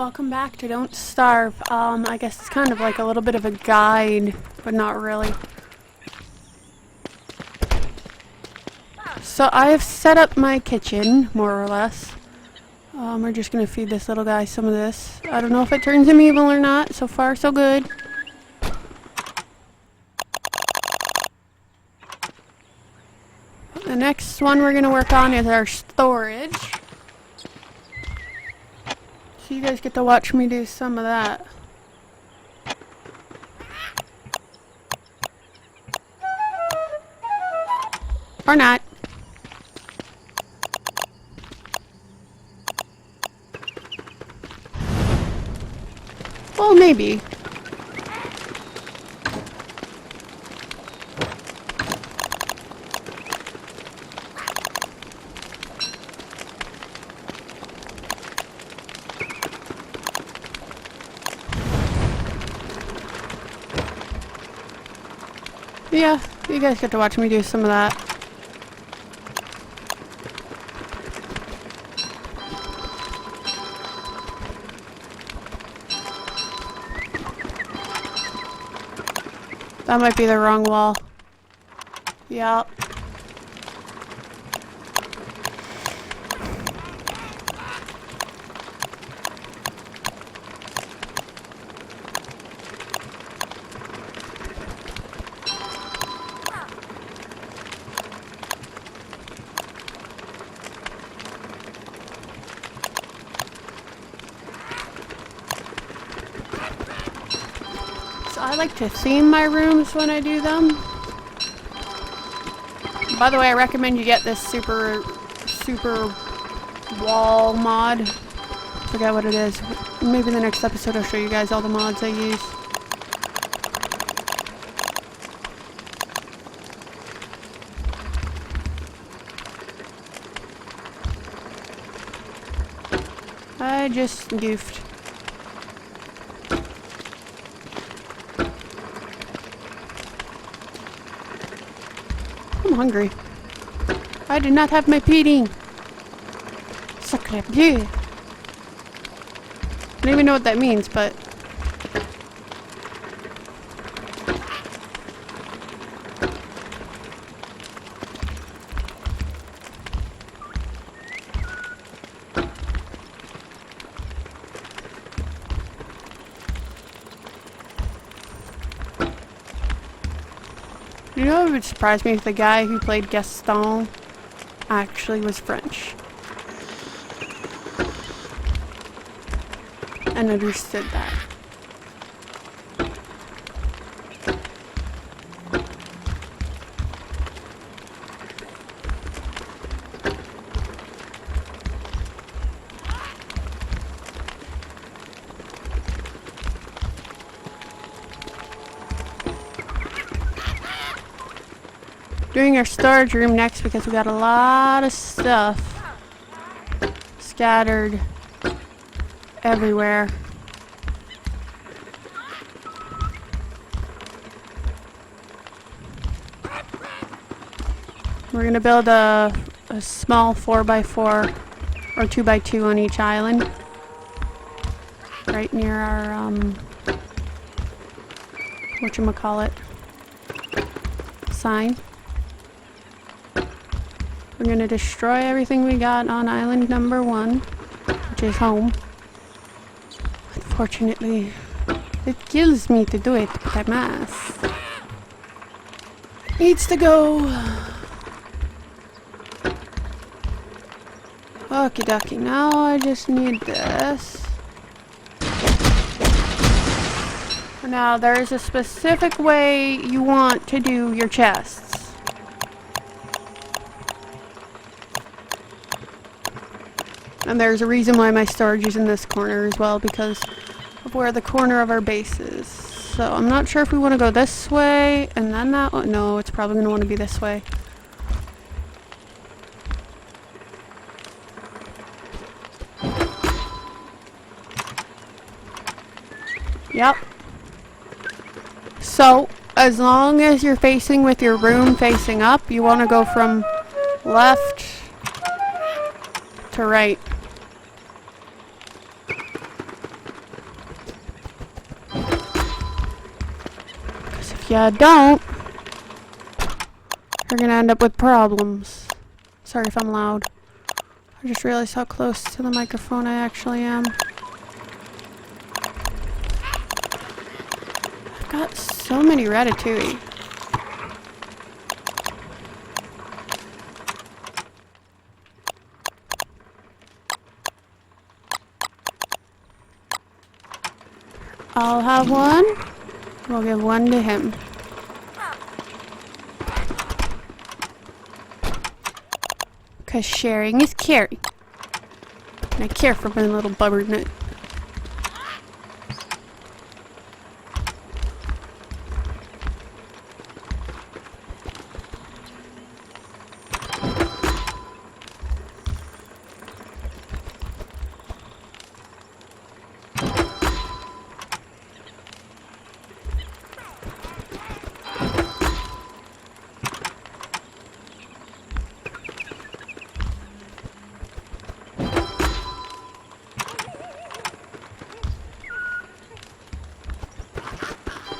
Welcome back to Don't Starve. I guess it's kind of like a little bit of a guide, but not really. So I have set up my kitchen, more or less. We're just gonna feed this little guy some of this. I don't know if it turns him evil or not. So far, so good. The next one we're gonna work on is our storage. So you guys get to watch me do some of that. Or not. Well, maybe. Yeah, you guys get to watch me do some of that. That might be the wrong wall. Yep. I like to theme my rooms when I do them. By the way, I recommend you get this super wall mod. Forget what it is. Maybe in the next episode I'll show you guys all the mods I use. I just goofed. I'm hungry. I did not have my feeding. Sacre bleu. I don't even know what that means, but... You know, it would surprise me if the guy who played Gaston actually was French. And understood that. Doing our storage room next because we got a lot of stuff scattered everywhere. We're gonna build a small 4x4 or 2x2 on each island, right near our whatchamacallit, sign. We're gonna destroy everything we got on island number 1, which is home. Unfortunately, it kills me to do it, but I must. Needs to go. Okie dokie, now I just need this. Now, there's a specific way you want to do your chests. And there's a reason why my storage is in this corner as well, because of where the corner of our base is. So I'm not sure if we want to go this way and then that one. No, it's probably going to want to be this way. Yep. So, as long as you're facing with your room facing up, you want to go from left to right. If you don't, you're gonna end up with problems. Sorry if I'm loud. I just realized how close to the microphone I actually am. I've got so many Ratatouille. I'll have one. We'll give one to him. Because sharing is caring. And I care for my little butternut.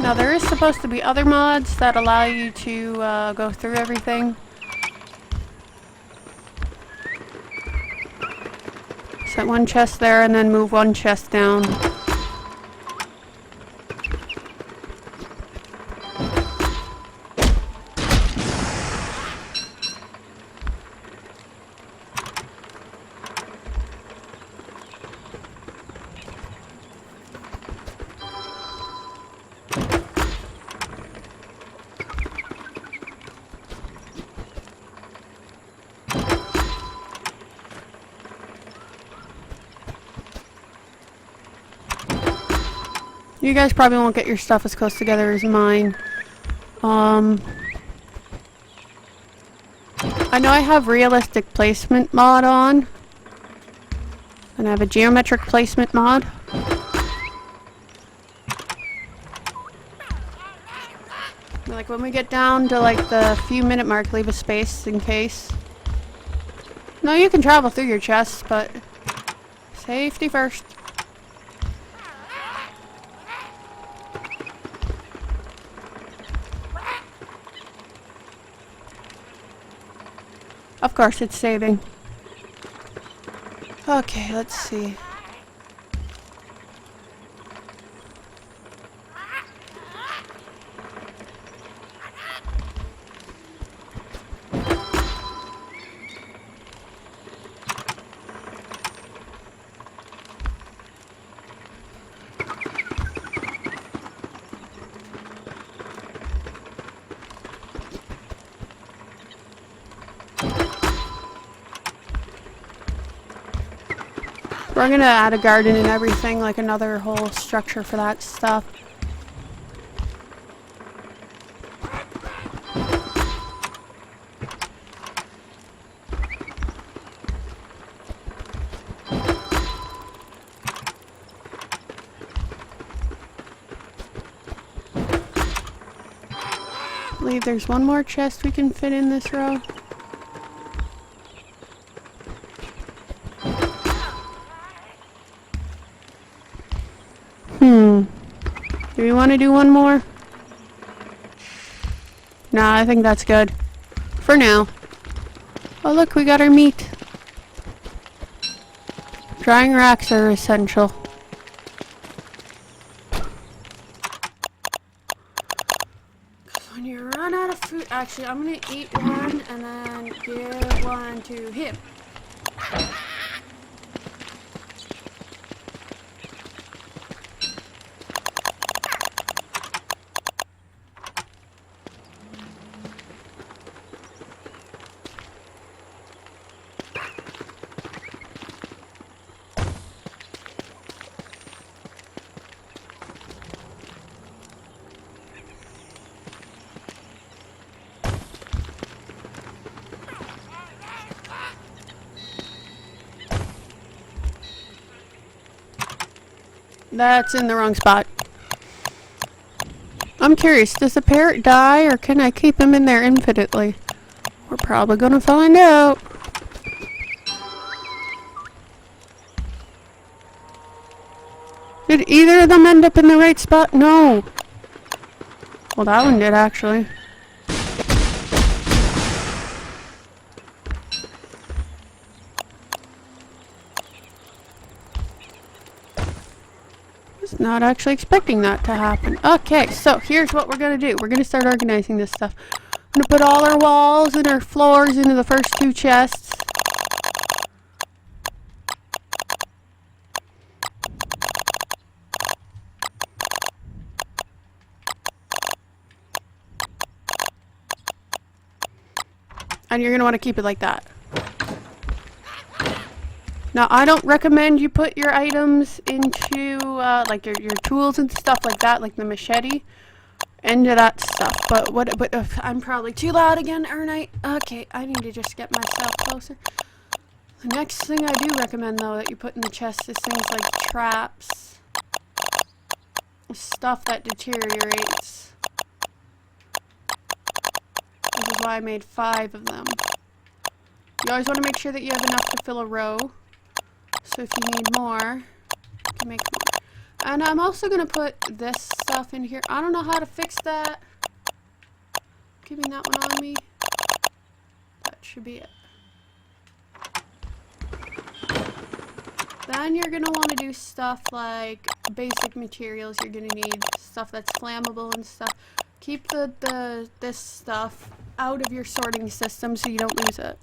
Now there is supposed to be other mods that allow you to go through everything. Set one chest there and then move one chest down. You guys probably won't get your stuff as close together as mine. I know I have realistic placement mod on. And I have a geometric placement mod. Like when we get down to like the few minute mark, leave a space in case. No, you can travel through your chests, but safety first. Of course, it's saving. Okay, let's see. We're gonna add a garden and everything, like another whole structure for that stuff. I believe there's one more chest we can fit in this row. Do we want to do one more? Nah, I think that's good. For now. Oh look, we got our meat. Drying racks are essential. When you run out of food... Actually, I'm gonna eat one and then give one to him. That's in the wrong spot. I'm curious, does the parrot die or can I keep him in there infinitely? We're probably gonna find out. Did either of them end up in the right spot? No. Well, that one did actually. Was not actually expecting that to happen. Okay, so here's what we're gonna do. We're gonna start organizing this stuff. I'm gonna put all our walls and our floors into the first 2 chests. And you're going to want to keep it like that. Now, I don't recommend you put your items into, like your tools and stuff like that, like the machete, into that stuff. But I'm probably too loud again, aren't I? Okay, I need to just get myself closer. The next thing I do recommend, though, that you put in the chest is things like traps. Stuff that deteriorates. This is why I made 5 of them. You always want to make sure that you have enough to fill a row. So if you need more, you can make more. And I'm also going to put this stuff in here. I don't know how to fix that. Keeping that one on me. That should be it. Then you're going to want to do stuff like basic materials. You're going to need stuff that's flammable and stuff. Keep this stuff out of your sorting system so you don't lose it.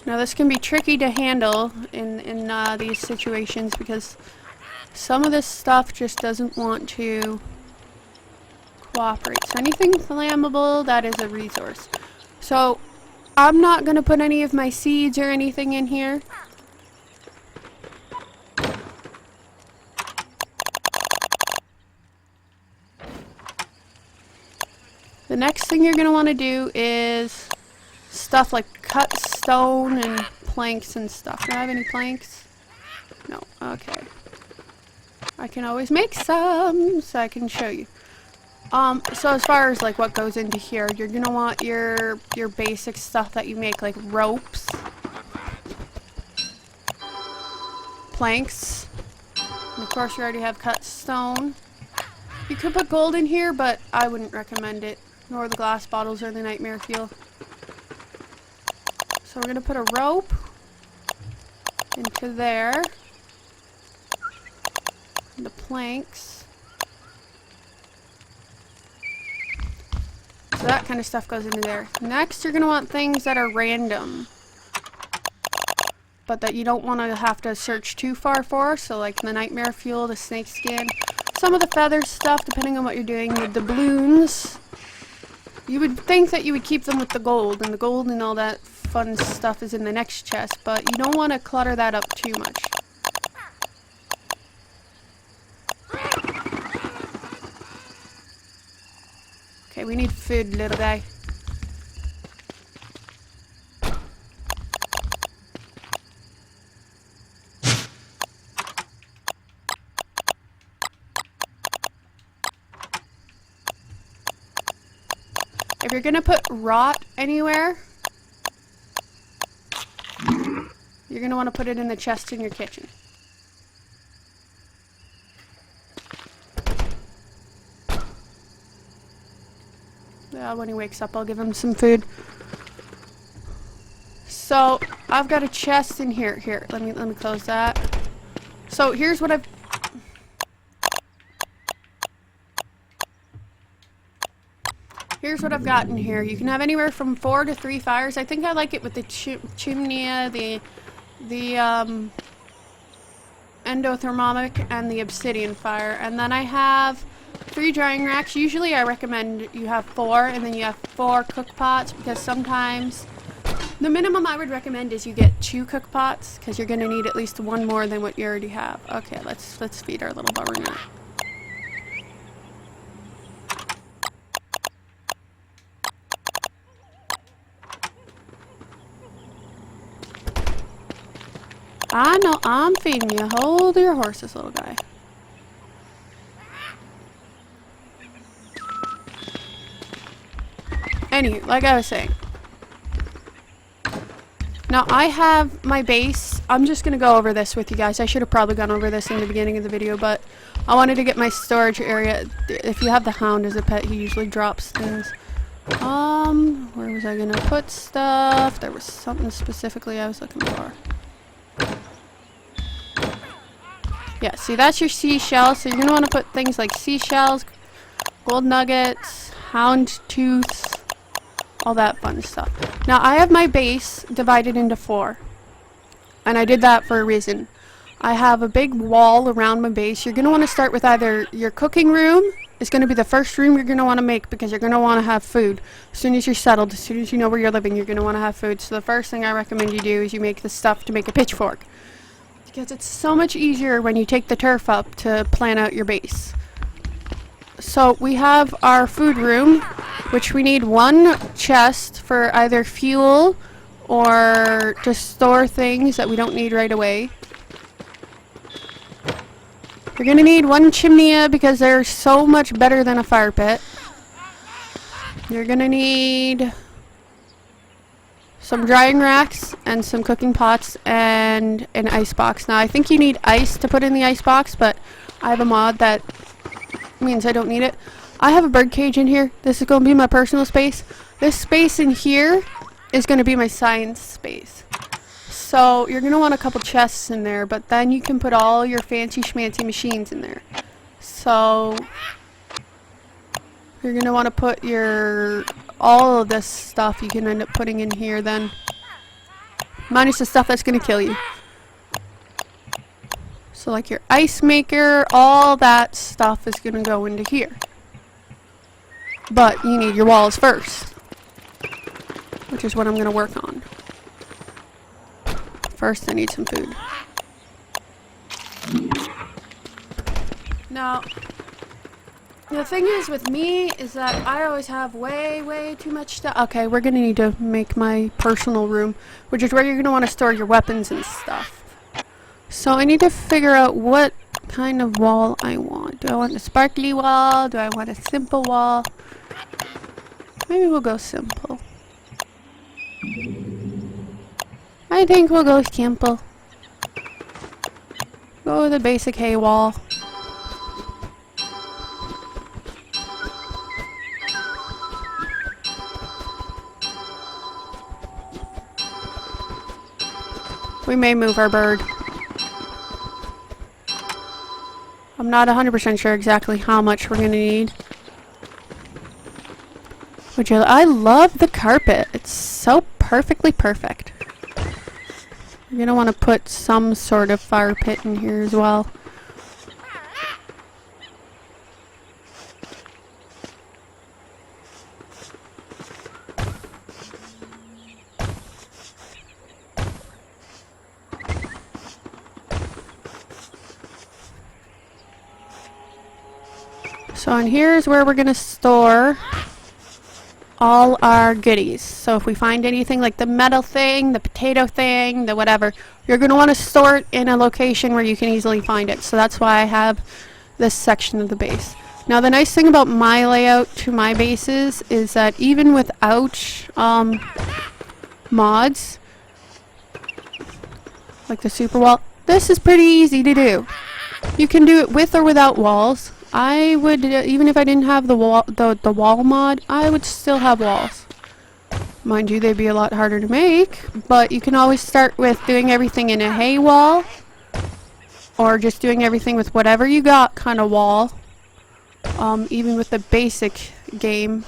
Now this can be tricky to handle in these situations because some of this stuff just doesn't want to cooperate. So anything flammable, that is a resource. So I'm not going to put any of my seeds or anything in here. The next thing you're going to want to do is stuff like cut stone and planks and stuff. Do I have any planks? No. Okay. I can always make some, so I can show you. So as far as like what goes into here, you're gonna want your basic stuff that you make, like ropes, planks, and of course you already have cut stone. You could put gold in here, but I wouldn't recommend it, nor the glass bottles or the nightmare fuel. So we're gonna put a rope into there, and the planks. So that kind of stuff goes into there. Next, you're going to want things that are random, but that you don't want to have to search too far for. So like the nightmare fuel, the snake skin, some of the feather stuff, depending on what you're doing. The doubloons, you would think that you would keep them with the gold, and the gold and all that fun stuff is in the next chest, but you don't want to clutter that up too much. Okay, we need food, little guy. If you're gonna put rot anywhere, you're gonna want to put it in the chest in your kitchen. When he wakes up, I'll give him some food. So I've got a chest in here. Here, let me close that. So here's what I've. Here's what I've got in here. You can have anywhere from 4 to 3 fires. I think I like it with the chimney, the endothermic, and the obsidian fire. And then I have 3 drying racks. Usually I recommend you have 4, and then you have 4 cook pots, because sometimes the minimum I would recommend is you get 2 cook pots, because you're going to need at least 1 more than what you already have. Okay, let's feed our little bummer nut. I know, I'm feeding you. Hold your horses, little guy. Anywho, like I was saying, Now I have my base. I'm just going to go over this with you guys. I should have probably gone over this in the beginning of the video, but I wanted to get my storage area. If you have the hound as a pet, he usually drops things. Where was I going to put stuff? There was something specifically I was looking for. Yeah, see, that's your seashells. So you're going to want to put things like seashells, gold nuggets, hound tooths, all that fun stuff. Now, I have my base divided into 4. And I did that for a reason. I have a big wall around my base. You're going to want to start with either your cooking room. It's going to be the first room you're going to want to make because you're going to want to have food. As soon as you're settled, as soon as you know where you're living, you're going to want to have food. So the first thing I recommend you do is you make the stuff to make a pitchfork. Because it's so much easier when you take the turf up to plan out your base. So we have our food room, which we need 1 chest for either fuel or to store things that we don't need right away. You're gonna need 1 chimney because they're so much better than a fire pit. You're gonna need some drying racks and some cooking pots and an ice box. Now I think you need ice to put in the ice box, but I have a mod that means I don't need it. I have a bird cage in here. This is going to be my personal space. This space in here is going to be my science space. So you're going to want a couple chests in there, but then you can put all your fancy schmancy machines in there. So you're going to want to put all of this stuff you can end up putting in here then. Minus the stuff that's going to kill you. So like your ice maker, all that stuff is going to go into here. But you need your walls first, which is what I'm going to work on. First I need some food. Now, the thing is with me is that I always have way too much stuff. Okay, we're going to need to make my personal room, which is where you're going to want to store your weapons and stuff. So I need to figure out what kind of wall I want. Do I want a sparkly wall? Do I want a simple wall? Maybe we'll go simple. I think we'll go simple. Go with the basic hay wall. We may move our bird. I'm not 100% sure exactly how much we're gonna need. I love the carpet. It's so perfectly perfect. You're gonna want to put some sort of fire pit in here as well. So in here is where we're going to store all our goodies. So if we find anything like the metal thing, the potato thing, the whatever, you're going to want to store it in a location where you can easily find it. So that's why I have this section of the base. Now the nice thing about my layout to my bases is that even without mods, like the super wall, this is pretty easy to do. You can do it with or without walls. I would, even if I didn't have the wall mod, I would still have walls. Mind you, they'd be a lot harder to make, but you can always start with doing everything in a hay wall, or just doing everything with whatever you got kind of wall, even with the basic game,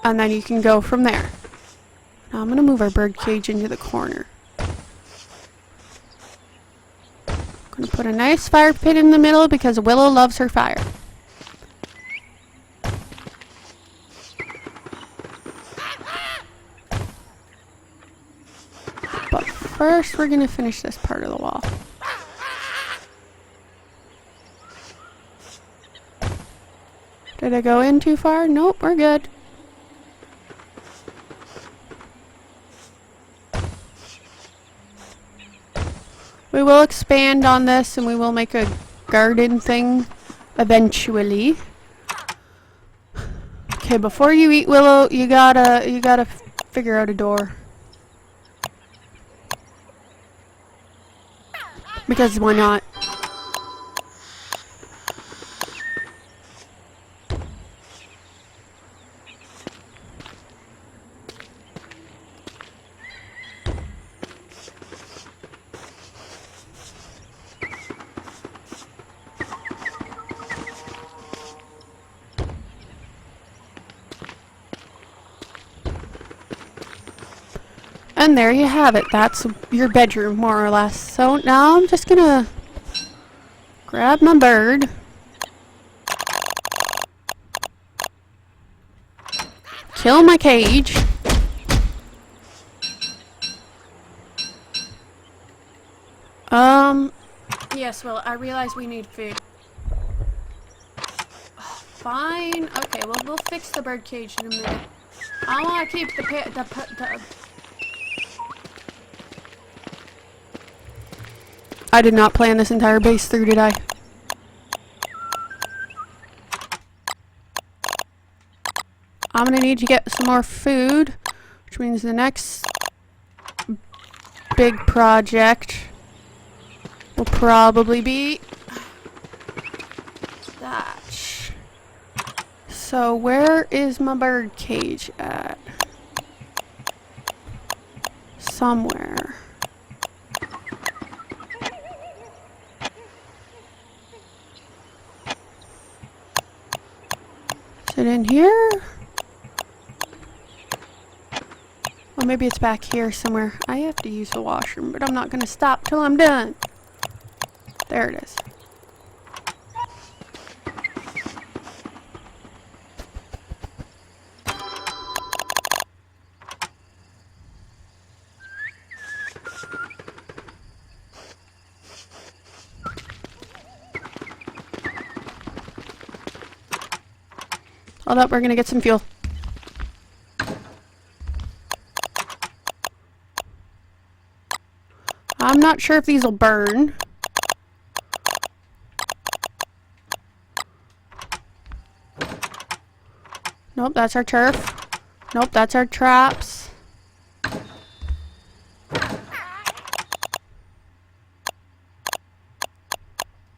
and then you can go from there. Now I'm going to move our bird cage into the corner. I'm going to put a nice fire pit in the middle because Willow loves her fire. But first we're going to finish this part of the wall. Did I go in too far? Nope, we're good. We will expand on this and we will make a garden thing eventually. Okay, before you eat, Willow, you gotta figure out a door. Because why not? And there you have it. That's your bedroom, more or less. So now I'm just gonna grab my bird. Kill my cage. Yes, well, I realize we need food. Oh, fine. Okay, well, we'll fix the bird cage in a minute. I want to keep the I did not plan this entire base through, did I? I'm gonna need to get some more food, which means the next big project will probably be that. So where is my bird cage at? Somewhere. Is it in here? Or maybe it's back here somewhere. I have to use the washroom, but I'm not gonna stop till I'm done. There it is. Hold up, we're gonna get some fuel. I'm not sure if these will burn. Nope, that's our turf. Nope, that's our traps.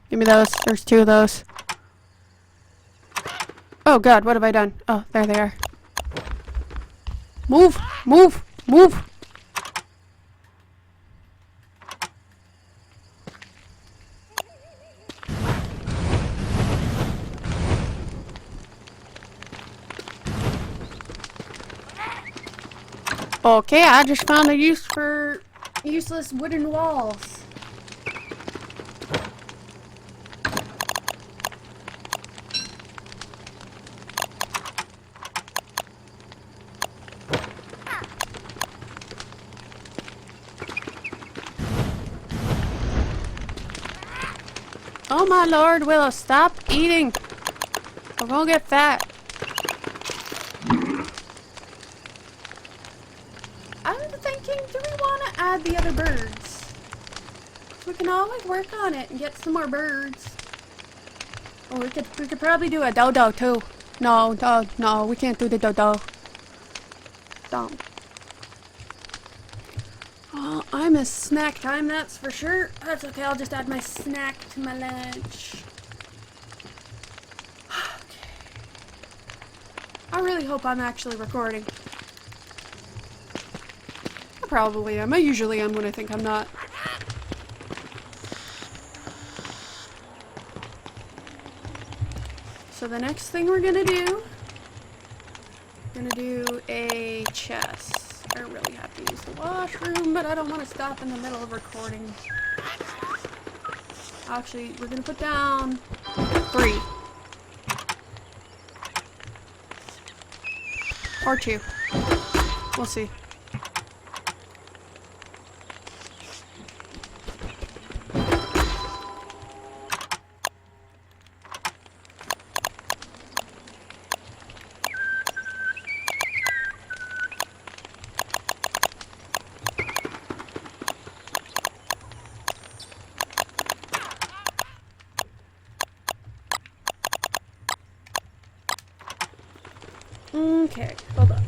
Give me those. There's 2 of those. Oh god, what have I done? Oh, there they are. Move! Move! Move! Okay, I just found a use for useless wooden walls. Oh my lord, Willow, stop eating! We're gonna get fat. I'm thinking, do we want to add the other birds? We can always work on it and get some more birds. Oh, we could probably do a dodo too. No, we can't do the dodo. Don't. Oh, I miss snack time, that's for sure. That's okay, I'll just add my snack to my lunch. Okay. I really hope I'm actually recording. I probably am. I usually am when I think I'm not. So the next thing we're gonna do a chest. I really have to use the washroom, but I don't want to stop in the middle of recording. Actually, we're gonna put down 3. Or 2. We'll see. Okay, hold on.